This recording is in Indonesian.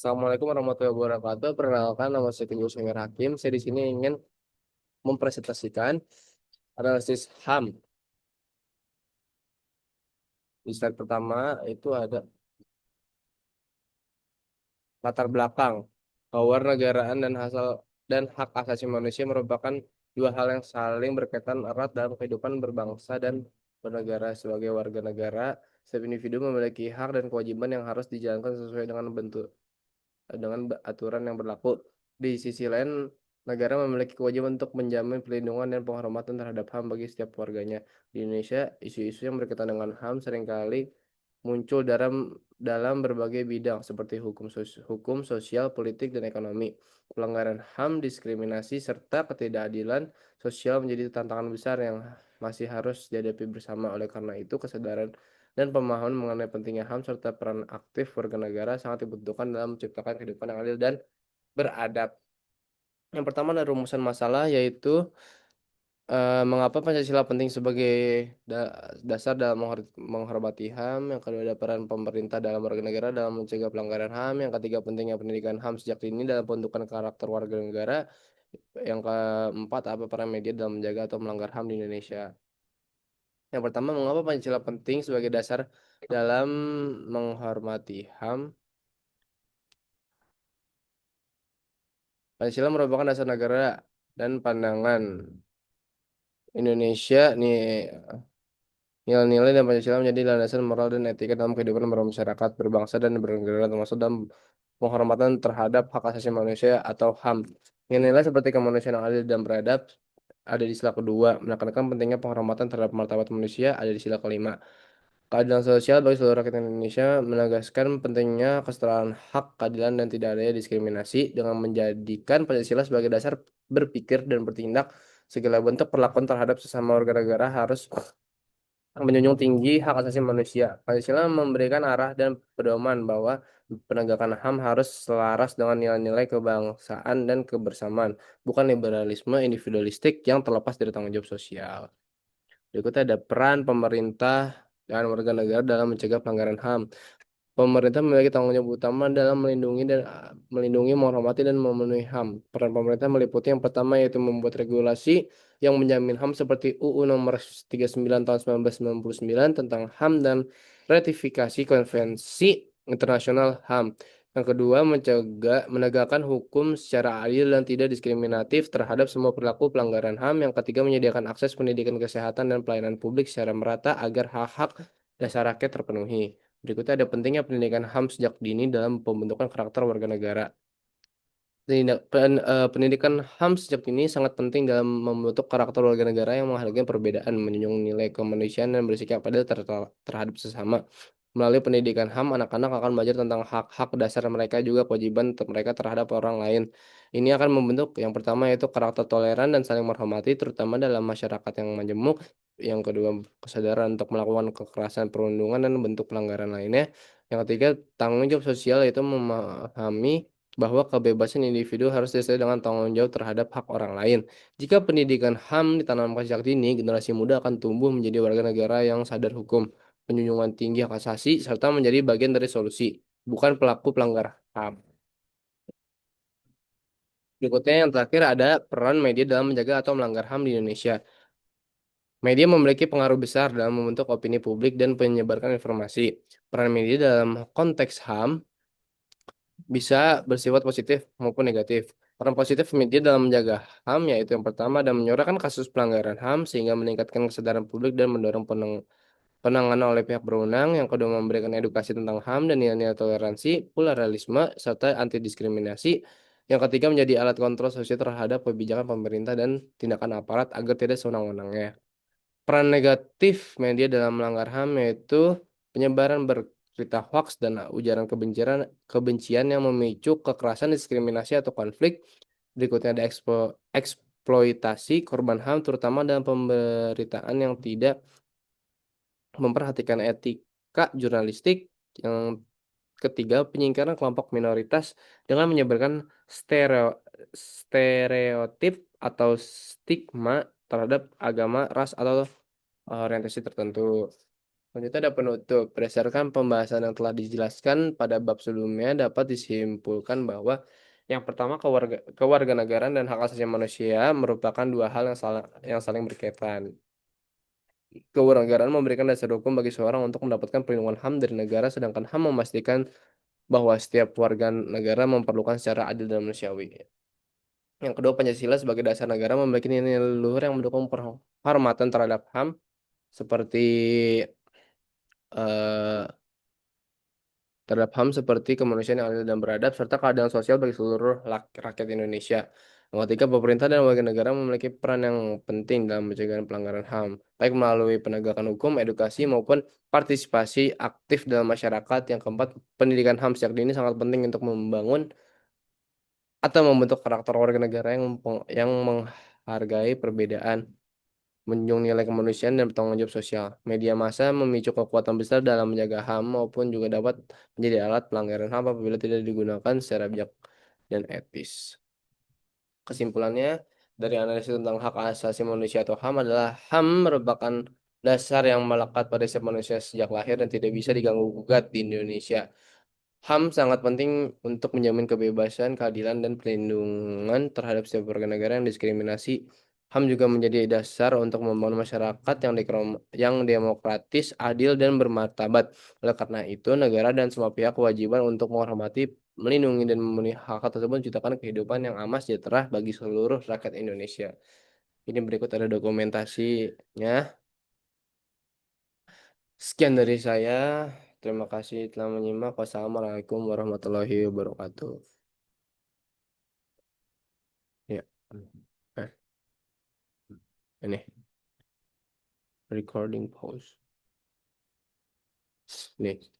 Assalamualaikum warahmatullahi wabarakatuh. Perkenalkan, nama saya Teguh Sengger Hakim. Saya di sini ingin mempresentasikan analisis HAM. Di slide pertama itu ada latar belakang bahwa negaraan dan hak asasi manusia merupakan dua hal yang saling berkaitan erat dalam kehidupan berbangsa dan bernegara. Sebagai warga negara, setiap individu memiliki hak dan kewajiban yang harus dijalankan sesuai dengan aturan yang berlaku. Di sisi lain, negara memiliki kewajiban untuk menjamin perlindungan dan penghormatan terhadap HAM bagi setiap warganya. Di Indonesia, isu-isu yang berkaitan dengan HAM seringkali muncul dalam berbagai bidang seperti hukum sosial, politik, dan ekonomi. Pelanggaran HAM, diskriminasi, serta ketidakadilan sosial menjadi tantangan besar yang masih harus dihadapi bersama. Oleh karena itu, kesadaran dan pemahaman mengenai pentingnya HAM serta peran aktif warga negara sangat dibutuhkan dalam menciptakan kehidupan yang adil dan beradab. Yang pertama adalah rumusan masalah, yaitu mengapa Pancasila penting sebagai dasar dalam menghormati HAM. Yang kedua ada peran pemerintah dalam warga negara dalam mencegah pelanggaran HAM. Yang ketiga pentingnya pendidikan HAM sejak dini dalam pembentukan karakter warga negara. Yang keempat apa peran media dalam menjaga atau melanggar HAM di Indonesia. Yang pertama, mengapa Pancasila penting sebagai dasar dalam menghormati HAM? Pancasila merupakan dasar negara dan pandangan Indonesia nih. Nilai-nilai dan Pancasila menjadi landasan moral dan etika dalam kehidupan bermasyarakat, berbangsa, dan bernegara, termasuk dalam penghormatan terhadap hak asasi manusia atau HAM. Nilai-nilai seperti kemanusiaan yang adil dan beradab ada di sila kedua, menekankan pentingnya penghormatan terhadap martabat manusia ada di sila kelima. Keadilan sosial bagi seluruh rakyat Indonesia menegaskan pentingnya kesetaraan hak, keadilan, dan tidak adanya diskriminasi dengan menjadikan Pancasila sebagai dasar berpikir dan bertindak. Segala bentuk perlakuan terhadap sesama warga negara harus menjunjung tinggi hak asasi manusia. Pancasila memberikan arah dan pedoman bahwa penegakan HAM harus selaras dengan nilai-nilai kebangsaan dan kebersamaan, bukan liberalisme individualistik yang terlepas dari tanggung jawab sosial. Berikutnya ada peran pemerintah dan warga negara dalam mencegah pelanggaran HAM. Pemerintah memiliki tanggung jawab utama dalam melindungi, menghormati, dan memenuhi HAM. Peran pemerintah meliputi yang pertama yaitu membuat regulasi yang menjamin HAM seperti UU Nomor 39 Tahun 1999 tentang HAM dan ratifikasi Konvensi Internasional HAM. Yang kedua, menegakkan hukum secara adil dan tidak diskriminatif terhadap semua perilaku pelanggaran HAM. Yang ketiga, menyediakan akses pendidikan, kesehatan, dan pelayanan publik secara merata agar hak-hak dasar rakyat terpenuhi. Berikutnya ada pentingnya pendidikan HAM sejak dini dalam pembentukan karakter warga negara. Pendidikan HAM sejak dini sangat penting dalam membentuk karakter warga negara yang menghargai perbedaan, menjunjung nilai kemanusiaan, dan bersikap adil terhadap sesama. Melalui pendidikan HAM, anak-anak akan belajar tentang hak-hak dasar mereka juga kewajiban mereka terhadap orang lain. Ini akan membentuk yang pertama yaitu karakter toleran dan saling menghormati, terutama dalam masyarakat yang majemuk. Yang kedua, kesadaran untuk melakukan kekerasan perundungan dan bentuk pelanggaran lainnya. Yang ketiga, tanggung jawab sosial yaitu memahami bahwa kebebasan individu harus disertai dengan tanggung jawab terhadap hak orang lain. Jika pendidikan HAM ditanamkan sejak dini, generasi muda akan tumbuh menjadi warga negara yang sadar hukum, penjunjungan tinggi hak asasi, serta menjadi bagian dari solusi, bukan pelaku pelanggar HAM. Berikutnya yang terakhir ada peran media dalam menjaga atau melanggar HAM di Indonesia. Media memiliki pengaruh besar dalam membentuk opini publik dan menyebarkan informasi. Peran media dalam konteks HAM bisa bersifat positif maupun negatif. Peran positif media dalam menjaga HAM yaitu yang pertama dan menyuarakan kasus pelanggaran HAM sehingga meningkatkan kesadaran publik dan mendorong penanganan oleh pihak berwenang. Yang kedua memberikan edukasi tentang HAM dan nilai-nilai toleransi, pluralisme, serta anti diskriminasi. Yang ketiga menjadi alat kontrol sosial terhadap kebijakan pemerintah dan tindakan aparat agar tidak sewenang-wenangnya. Peran negatif media dalam melanggar HAM yaitu penyebaran berita hoaks dan ujaran kebencian yang memicu kekerasan, diskriminasi, atau konflik. Berikutnya ada eksploitasi korban HAM, terutama dalam pemberitaan yang tidak memperhatikan etika jurnalistik. Yang ketiga, penyingkiran kelompok minoritas dengan menyebarkan stereotip atau stigma terhadap agama, ras, atau orientasi tertentu. Selanjutnya ada penutup. Berdasarkan pembahasan yang telah dijelaskan pada bab sebelumnya, dapat disimpulkan bahwa yang pertama kewarganegaraan dan hak asasi manusia merupakan dua hal yang saling berkaitan. Kewarganegaraan memberikan dasar hukum bagi seorang untuk mendapatkan perlindungan HAM dari negara, sedangkan HAM memastikan bahwa setiap warga negara memerlukan secara adil dan manusiawi. Yang kedua, Pancasila sebagai dasar negara memiliki nilai luhur yang mendukung penghormatan terhadap HAM seperti eh, seperti kemanusiaan yang adil dan beradab serta keadilan sosial bagi seluruh rakyat Indonesia. Yang ketiga, pemerintah dan warga negara memiliki peran yang penting dalam pencegahan pelanggaran HAM, baik melalui penegakan hukum, edukasi, maupun partisipasi aktif dalam masyarakat. Yang keempat, pendidikan HAM sejak dini sangat penting untuk membangun atau membentuk karakter warga negara yang menghargai perbedaan, menjunjung nilai kemanusiaan dan bertanggung jawab sosial. Media massa memicu kekuatan besar dalam menjaga HAM maupun juga dapat menjadi alat pelanggaran HAM apabila tidak digunakan secara bijak dan etis. Kesimpulannya, dari analisis tentang hak asasi manusia atau HAM adalah HAM merupakan dasar yang melekat pada setiap manusia sejak lahir dan tidak bisa diganggu gugat di Indonesia. HAM sangat penting untuk menjamin kebebasan, keadilan, dan perlindungan terhadap setiap warga negara yang diskriminasi. HAM juga menjadi dasar untuk membangun masyarakat yang demokratis, adil, dan bermartabat. Oleh karena itu, negara dan semua pihak kewajiban untuk menghormati, melindungi, dan memenuhi hak-hak tersebut menciptakan kehidupan yang aman sejahtera bagi seluruh rakyat Indonesia. Ini berikut ada dokumentasinya. Sekian dari saya. Terima kasih telah menyimak. Wassalamualaikum warahmatullahi wabarakatuh. Ya, eh, ini recording pause. Nih.